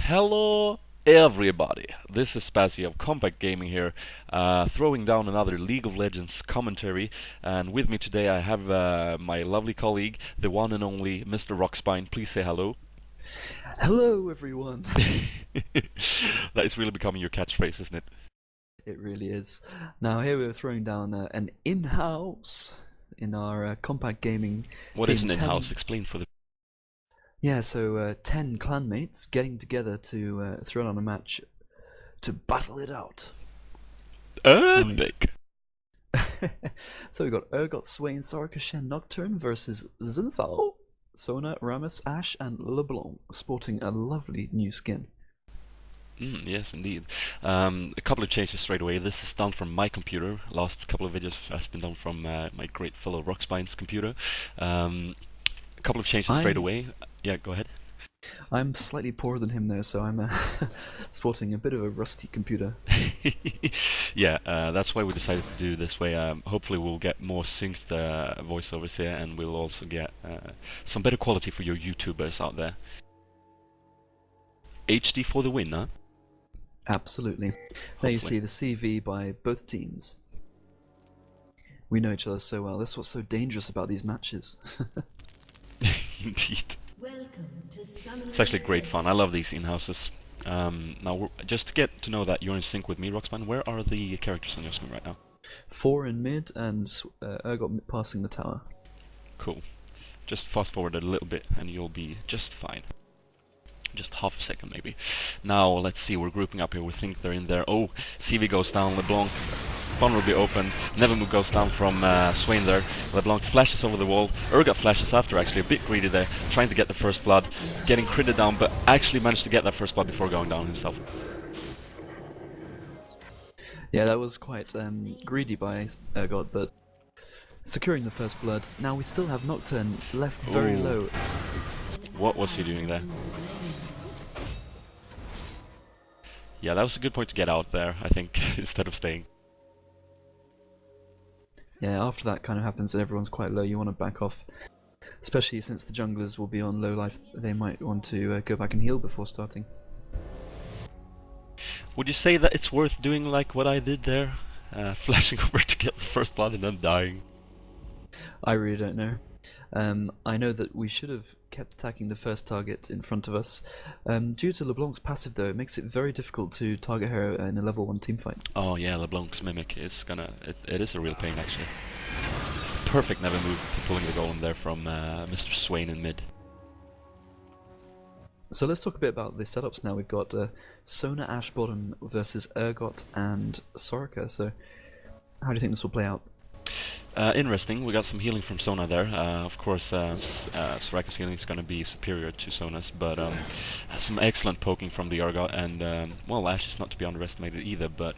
Hello everybody, this is Spazie of Compact Gaming here, throwing down another League of Legends commentary, and with me today I have my lovely colleague, the one and only Mr. Rokspine. Please say hello. Hello, everyone. That is really becoming your catchphrase, isn't it? It really is. Now here we're throwing down an in-house in our compact gaming What team. is an in-house? Explain for the... Yeah, so 10 clanmates getting together to throw down a match to battle it out. Epic! So we've got Urgot, Swain, Soraka, Shen, Nocturne versus Zinzao, Sona, Ramus, Ashe, and LeBlanc, sporting a lovely new skin. Yes, indeed. A couple of changes straight away. This is done from my computer. Last couple of videos has been done from my great fellow Rockspine's computer. A couple of changes straight away. Yeah, go ahead. I'm slightly poorer than him though, so I'm sporting a bit of a rusty computer. Yeah, that's why we decided to do this way. Hopefully we'll get more synced voiceovers here, and we'll also get some better quality for your YouTubers out there. HD for the win, huh? Absolutely. There you see the CV by both teams. We know each other so well. That's what's so dangerous about these matches. Indeed. It's actually great fun. I love these in-houses. Now, just to get to know that you're in sync with me, Roxman, where are the characters on your screen right now? 4 in mid and Urgot passing the tower. Cool. Just fast forward a little bit and you'll be just fine. Just half a second maybe. Now let's see, we're grouping up here. We think they're in there. Oh, CV goes down, LeBlanc vulnerably open. Nevermove goes down from Swain there. LeBlanc flashes over the wall. Urgot flashes after, actually, a bit greedy there, trying to get the first blood, getting critted down, but actually managed to get that first blood before going down himself. Yeah, that was quite greedy by Urgot, but securing the first blood. Now we still have Nocturne left very low. What was he doing there? Yeah, that was a good point to get out there, I think, instead of staying. Yeah, after that kind of happens and everyone's quite low, you want to back off. Especially since the junglers will be on low life, they might want to go back and heal before starting. Would you say that it's worth doing like what I did there? Flashing over to get the first blood and then dying? I really don't know. I know that we should have kept attacking the first target in front of us. Due to LeBlanc's passive though, it makes it very difficult to target her in a level 1 teamfight. Oh yeah, LeBlanc's Mimic is gonna... It is a real pain actually. Perfect never move to pulling the golem there from Mr. Swain in mid. So let's talk a bit about the setups now. We've got Sona Ashe bottom versus Urgot and Soraka. So how do you think this will play out? Interesting, we got some healing from Sona there. Of course, Soraka's healing is going to be superior to Sona's, but some excellent poking from the Urgot, and well, Ashe is not to be underestimated either, but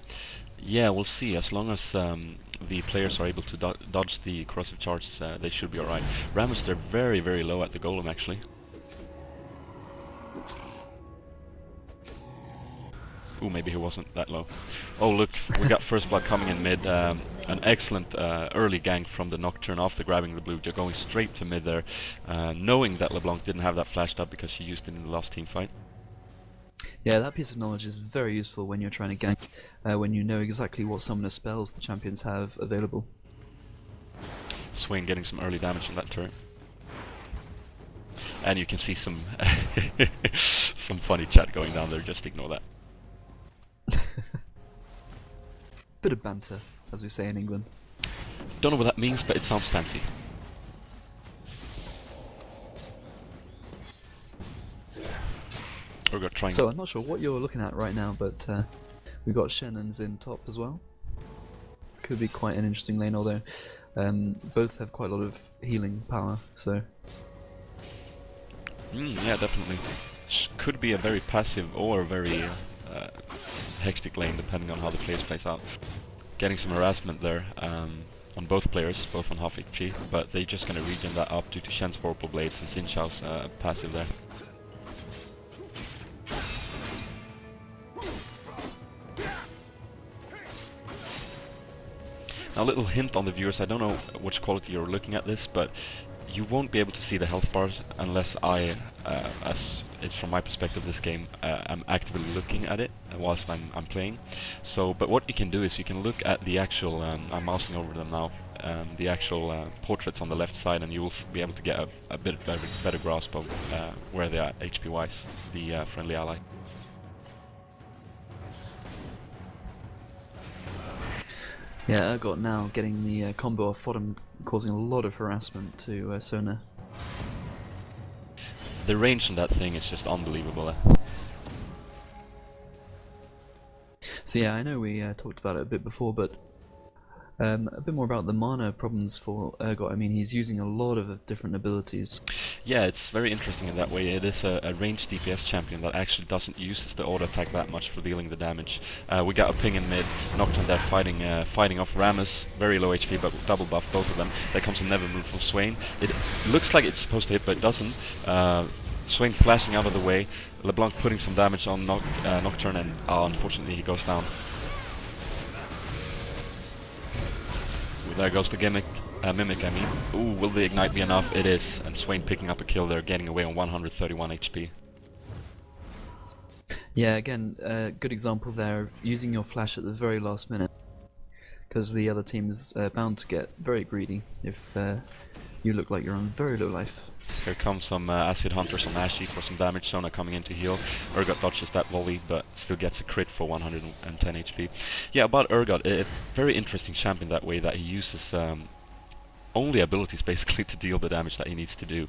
yeah, we'll see. As long as the players are able to dodge the corrosive charge, they should be alright. Ramus, they're very, very low at the golem, actually. Ooh, maybe he wasn't that low. Oh look, we got first blood coming in mid. An excellent early gank from the Nocturne after grabbing the blue, just going straight to mid there, knowing that LeBlanc didn't have that flashed up because he used it in the last team fight. Yeah, that piece of knowledge is very useful when you're trying to gank, when you know exactly what summoner spells the champions have available. Swain getting some early damage on that turret. And you can see some some funny chat going down there, just ignore that. Bit of banter, as we say in England. Don't know what that means, but it sounds fancy. So I'm not sure what you're looking at right now, but we've got Shen and Xin top as well. Could be quite an interesting lane, although both have quite a lot of healing power, so... yeah, definitely. Could be a very passive or a very hectic lane, depending on how the players plays out. Getting some harassment there on both players, both on half HP, but they're just going to regen that up due to Shen's Vorpal Blades and Zinchao's passive there. Now, a little hint on the viewers, I don't know which quality you're looking at this, but you won't be able to see the health bars unless I, as it's from my perspective this game, I'm actively looking at it whilst I'm playing. So, but what you can do is you can look at the actual, I'm mousing over them now, the actual portraits on the left side, and you will be able to get a bit better grasp of where they are HP-wise, the friendly ally. Yeah, Urgot now getting the combo off bottom, causing a lot of harassment to Sona. The range on that thing is just unbelievable. So yeah, I know we talked about it a bit before, but a bit more about the mana problems for Urgot. I mean, he's using a lot of different abilities. Yeah, it's very interesting in that way. It is a ranged DPS champion that actually doesn't use the auto attack that much for dealing the damage. We got a ping in mid, Nocturne there fighting off Rammus, very low HP but double buff both of them. There comes a never move from Swain. It looks like it's supposed to hit but it doesn't. Swain flashing out of the way, LeBlanc putting some damage on Nocturne, and unfortunately he goes down. There goes the Mimic, I mean. Ooh, will the Ignite be enough? It is, and Swain picking up a kill there, getting away on 131 HP. Yeah, again, good example there of using your flash at the very last minute, because the other team is bound to get very greedy if you look like you're on very low life. Here comes some Acid Hunters on Ashy for some damage. Sona coming in to heal. Urgot dodges that volley, but still gets a crit for 110 HP. Yeah, about Urgot, a very interesting champion that way, that he uses only abilities basically to deal the damage that he needs to do,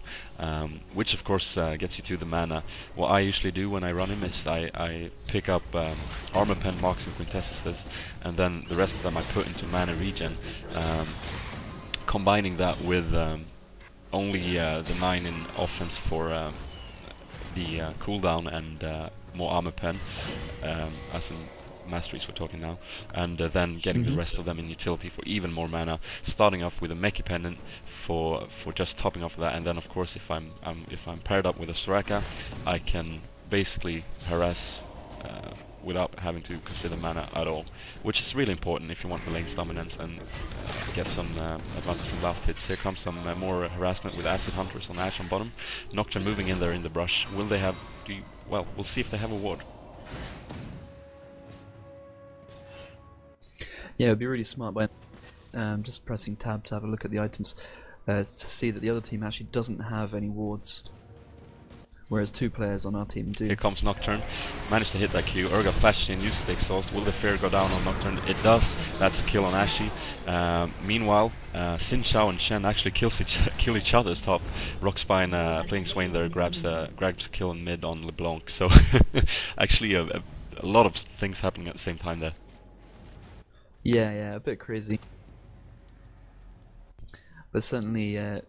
which of course gets you to the mana. What I usually do when I run him is I pick up Armor Pen, Marks and Quintessences, and then the rest of them I put into mana regen, combining that with only the 9 in offense for the cooldown and more armor pen, as in masteries we're talking now, and then getting the rest of them in utility for even more mana, starting off with a Meki Pendant for just topping off of that, and then of course if I'm paired up with a Soraka, I can basically harass without having to consider mana at all, which is really important if you want the lane's dominance and get some advantage in last hits. Here comes some more harassment with Acid Hunters on Ash on bottom. Nocturne moving in there in the brush. Will they have... well, we'll see if they have a ward. Yeah, it would be really smart by just pressing tab to have a look at the items to see that the other team actually doesn't have any wards, whereas 2 players on our team do. Here comes Nocturne, managed to hit that Q. Urgot flashes in, uses the exhaust. Will the fear go down on Nocturne? It does. That's a kill on Ashy. Meanwhile, Xin Shao and Shen actually kill each other's top. Rokspine playing Swain there grabs a kill in mid on LeBlanc. So actually a lot of things happening at the same time there. Yeah, a bit crazy. But certainly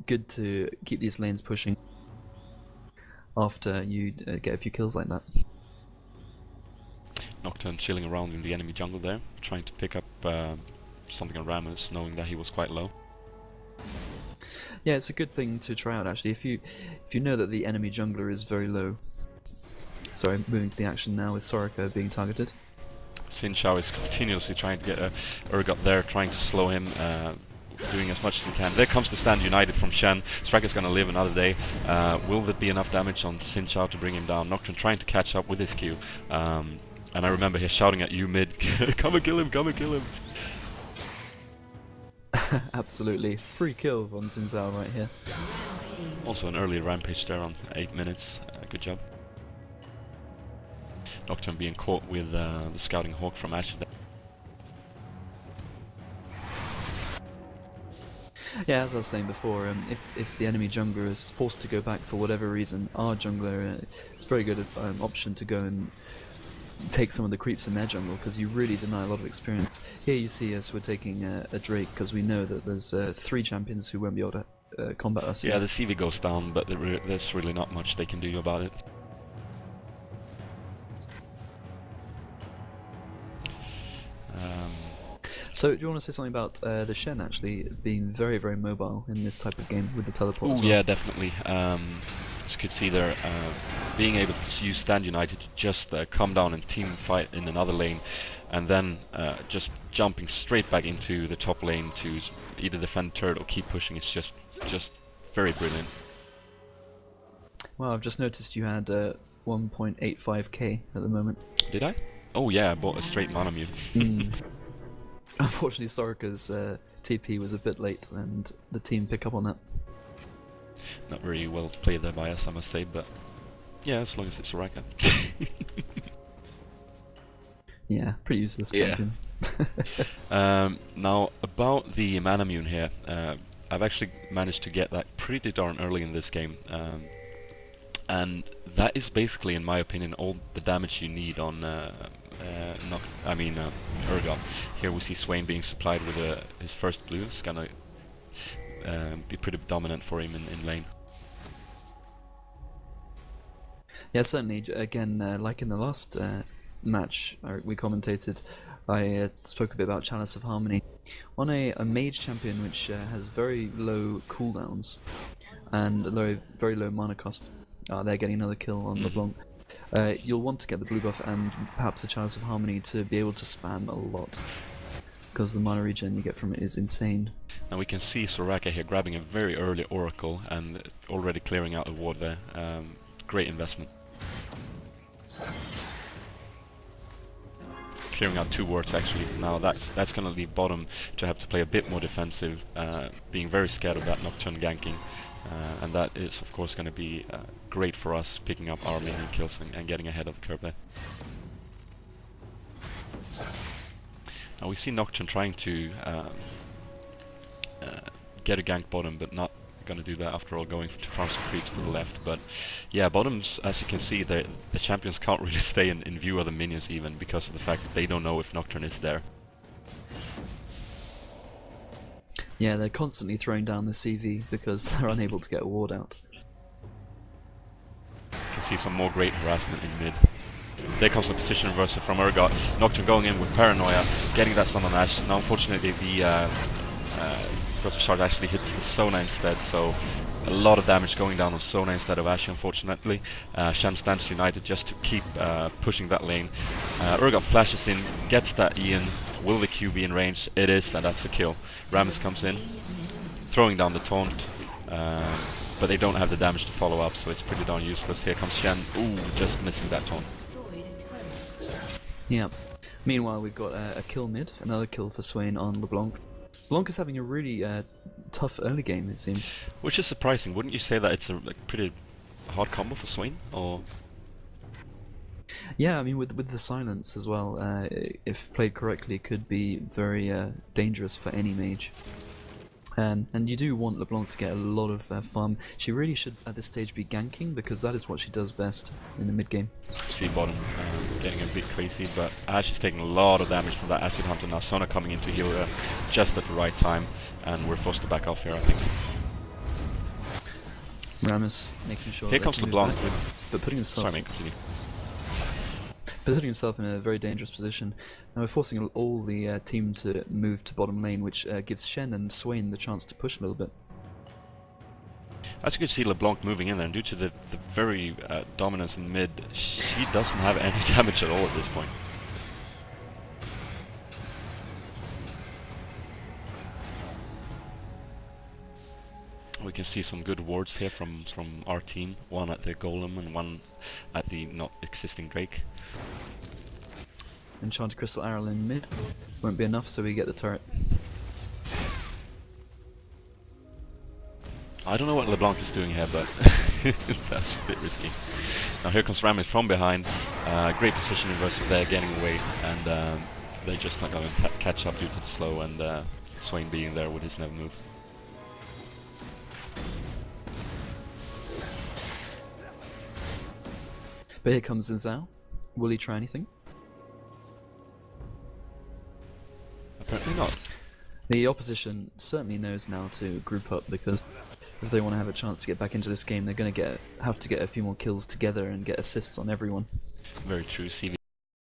good to keep these lanes pushing after you get a few kills like that. Nocturne chilling around in the enemy jungle there, trying to pick up something on Rammus, knowing that he was quite low. Yeah, it's a good thing to try out actually. If you know that the enemy jungler is very low. Sorry, moving to the action now with Soraka being targeted. Xin Shao is continuously trying to get Urgot there, trying to slow him, doing as much as he can. There comes the stand united from Shen. Striker's gonna live another day. Will there be enough damage on Xin Shao to bring him down? Nocturne trying to catch up with his Q. And I remember he's shouting at you mid, come and kill him, come and kill him. Absolutely. Free kill on Xin Shao right here. Also an early rampage there on 8 minutes. Good job. Nocturne being caught with the Scouting Hawk from Ashe. Yeah, as I was saying before, if the enemy jungler is forced to go back for whatever reason, our jungler it's a very good option to go and take some of the creeps in their jungle, because you really deny a lot of experience. Here you see us, we're taking a Drake, because we know that there's 3 champions who won't be able to combat us. Yeah, the CV goes down, but there's really not much they can do about it. So, do you want to say something about the Shen actually being very, very mobile in this type of game with the teleport as well? Yeah, definitely. As you could see there, being able to use Stand United to just come down and team fight in another lane, and then just jumping straight back into the top lane to either defend turret or keep pushing, is just very brilliant. Well, I've just noticed you had 1.85k at the moment. Did I? Oh yeah, I bought a straight mana mute. Unfortunately, Soraka's TP was a bit late, and the team pick up on that. Not very well played there by us, I must say, but yeah, as long as it's Soraka. Yeah, pretty useless champion. Now, about the Manamune here, I've actually managed to get that pretty darn early in this game, and that is basically, in my opinion, all the damage you need on Urgot. Here we see Swain being supplied with his first blue. It's gonna be pretty dominant for him in lane. Yeah, certainly. Again, like in the last match we commentated, I spoke a bit about Chalice of Harmony. On a mage champion which has very low cooldowns and very low mana costs, they're getting another kill on LeBlanc. You'll want to get the blue buff and perhaps a Chalice of Harmony to be able to spam a lot, because the mana regen you get from it is insane. Now we can see Soraka here grabbing a very early Oracle and already clearing out a ward there. Great investment. Clearing out 2 wards actually. Now that's going to leave bottom to have to play a bit more defensive, being very scared of that Nocturne ganking, and that is of course going to be great for us, picking up our minion kills and getting ahead of the curve there. Now we see Nocturne trying to get a gank bottom, but not going to do that after all, going to farm some creeps to the left. But yeah, bottoms, as you can see, the champions can't really stay in view of the minions even, because of the fact that they don't know if Nocturne is there. Yeah, they're constantly throwing down the CV because they're unable to get a ward out. You can see some more great harassment in mid. There comes the position reversal from Urgot. Nocturne going in with Paranoia, getting that stun on Ashe. Now unfortunately the Cross Shard actually hits the Sona instead, so a lot of damage going down on Sona instead of Ashe, unfortunately. Shen stands united just to keep pushing that lane. Urgot flashes in, gets that Ian. Will the Q be in range? It is, and that's a kill. Rammus comes in, throwing down the taunt, but they don't have the damage to follow up, so it's pretty darn useless. Here comes Shen. Ooh, just missing that taunt. Yeah. Meanwhile, we've got a kill mid, another kill for Swain on LeBlanc. LeBlanc is having a really tough early game, it seems. Which is surprising. Wouldn't you say that it's a pretty hard combo for Swain? Or yeah, I mean, with the silence as well, if played correctly, could be very dangerous for any mage. And you do want LeBlanc to get a lot of farm. She really should at this stage be ganking, because that is what she does best in the mid game. see bottom getting a bit crazy, but Ashe is taking a lot of damage from that Acid Hunter now. Sona coming in to heal her just at the right time, and we're forced to back off here, I think. Rammus making sure. Here comes LeBlanc, but putting himself. Sorry, mate, continue. Putting himself in a very dangerous position. Now we're forcing all the team to move to bottom lane, which gives Shen and Swain the chance to push a little bit. As you can see, LeBlanc moving in there, and due to the very dominance in mid, she doesn't have any damage at all at this point. We can see some good wards here from our team, one at the Golem and one at the not existing Drake. Enchanted Crystal Arrow in mid. Won't be enough, so we get the turret. I don't know what LeBlanc is doing here, but that's a bit risky. Now here comes Rammus from behind. Great position reversal there, getting away, and they're just not going to catch up due to the slow, and Swain being there with his never move. But here comes Zhao. Will he try anything? Apparently not. The opposition certainly knows now to group up, because if they want to have a chance to get back into this game, they're going to have to get a few more kills together and get assists on everyone. Very true. CV